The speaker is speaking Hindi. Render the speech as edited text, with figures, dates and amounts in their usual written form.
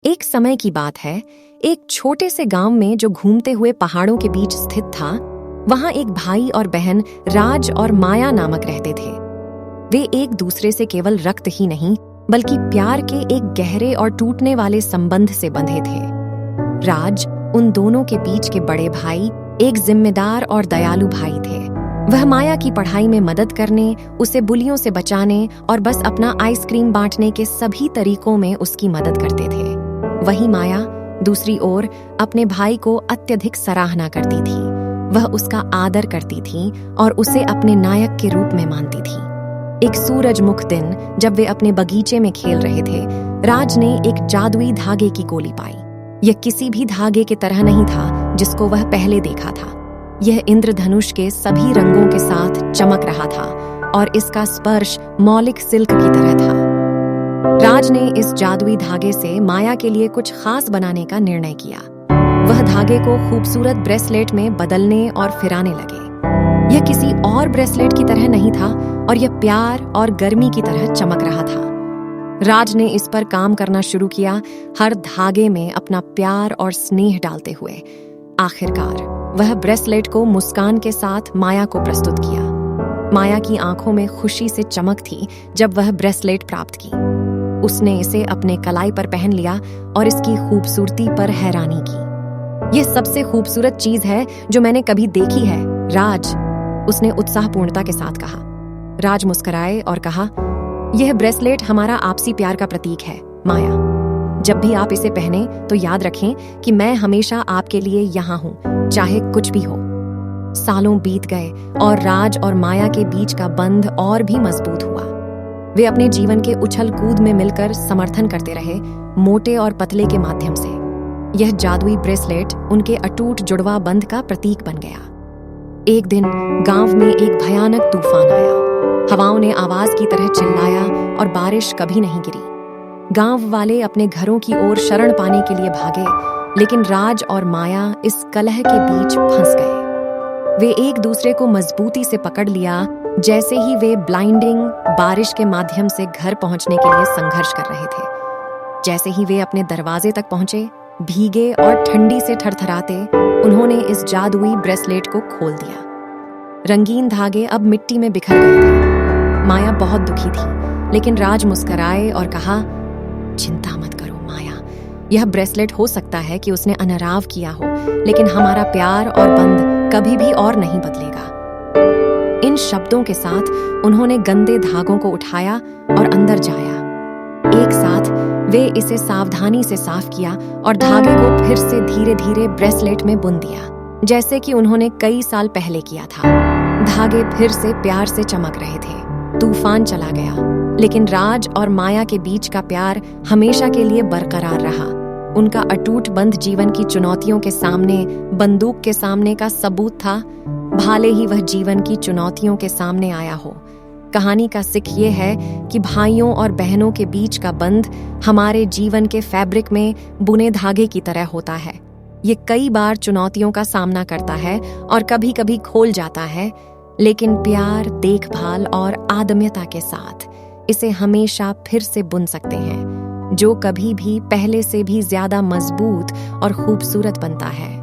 एक समय की बात है, एक छोटे से गांव में जो घूमते हुए पहाड़ों के बीच स्थित था, वहां एक भाई और बहन राज और माया नामक रहते थे। वे एक दूसरे से केवल रक्त ही नहीं, बल्कि प्यार के एक गहरे और टूटने वाले संबंध से बंधे थे। राज उन दोनों के बीच के बड़े भाई, एक जिम्मेदार और दयालु भाई थे। वह माया की पढ़ाई में मदद करने, उसे बुलियों से बचाने और बस अपना आइसक्रीम बांटने के सभी तरीकों में उसकी मदद करते थे। वही माया दूसरी ओर अपने भाई को अत्यधिक सराहना करती थी। वह उसका आदर करती थी और उसे अपने नायक के रूप में मानती थी। एक सूरजमुख दिन जब वे अपने बगीचे में खेल रहे थे, राज ने एक जादुई धागे की गोली पाई। यह किसी भी धागे की तरह नहीं था जिसको वह पहले देखा था। यह इंद्रधनुष के सभी रंगों के साथ चमक रहा था और इसका स्पर्श मौलिक सिल्क की तरह था। राज ने इस जादुई धागे से माया के लिए कुछ खास बनाने का निर्णय किया। वह धागे को खूबसूरत ब्रेसलेट में बदलने और फिराने लगे। यह किसी और ब्रेसलेट की तरह नहीं था और यह प्यार और गर्मी की तरह चमक रहा था। राज ने इस पर काम करना शुरू किया, हर धागे में अपना प्यार और स्नेह डालते हुए। आखिरकार वह ब्रेसलेट को मुस्कान के साथ माया को प्रस्तुत किया। माया की आंखों में खुशी से चमक थी जब वह ब्रेसलेट प्राप्त की। उसने इसे अपने कलाई पर पहन लिया और इसकी खूबसूरती पर हैरानी की। यह सबसे खूबसूरत चीज है जो मैंने कभी देखी है, राज, उसने उत्साहपूर्णता के साथ कहा। राज मुस्कुराए और कहा, यह ब्रेसलेट हमारा आपसी प्यार का प्रतीक है, माया। जब भी आप इसे पहने तो याद रखें कि मैं हमेशा आपके लिए यहाँ हूँ, चाहे कुछ भी हो। सालों बीत गए और राज और माया के बीच का बंध और भी मजबूत हुआ। वे अपने जीवन के उछल कूद में मिलकर समर्थन करते रहे, मोटे और पतले के माध्यम से। यह जादुई ब्रेसलेट उनके अटूट जुड़वा बंध का प्रतीक बन गया। एक दिन गांव में एक भयानक तूफान आया। हवाओं ने आवाज की तरह चिल्लाया और बारिश कभी नहीं गिरी। गांव वाले अपने घरों की ओर शरण पाने के लिए भागे, लेकिन राज और माया इस कलह के बीच फंस गए। वे एक दूसरे को मजबूती से पकड़ लिया, जैसे ही वे ब्लाइंडिंग बारिश के माध्यम से घर पहुंचने के लिए संघर्ष कर रहे थे। जैसे ही वे अपने दरवाजे तक पहुंचे, भीगे और ठंडी से थरथराते, उन्होंने इस जादुई ब्रेसलेट को खोल दिया। रंगीन धागे अब मिट्टी में बिखर गए थे। माया बहुत दुखी थी, लेकिन राज मुस्कुराए और कहा, चिंता मत करो माया, यह ब्रेसलेट हो सकता है कि उसने अनराव किया हो, लेकिन हमारा प्यार और बंध कभी भी और नहीं बदलेगा। इन शब्दों के साथ उन्होंने गंदे धागों को उठाया और अंदर जाया। एक साथ वे इसे सावधानी से साफ किया और धागे को फिर से धीरे धीरे ब्रेसलेट में बुन दिया, जैसे कि उन्होंने कई साल पहले किया था। धागे फिर से प्यार से चमक रहे थे। तूफान चला गया, लेकिन राज और माया के बीच का प्यार हमेशा के लिए बरकरार रहा। उनका अटूट बंध जीवन की चुनौतियों के सामने बंदूक के सामने का सबूत था, भाले ही वह जीवन की चुनौतियों के सामने आया हो। कहानी का सिख ये है कि भाइयों और बहनों के बीच का बंध हमारे जीवन के फैब्रिक में बुने धागे की तरह होता है। ये कई बार चुनौतियों का सामना करता है और कभी कभी खोल जाता है, लेकिन प्यार, देखभाल और आदम्यता के साथ इसे हमेशा फिर से बुन सकते हैं, जो कभी भी पहले से भी ज्यादा मजबूत और खूबसूरत बनता है।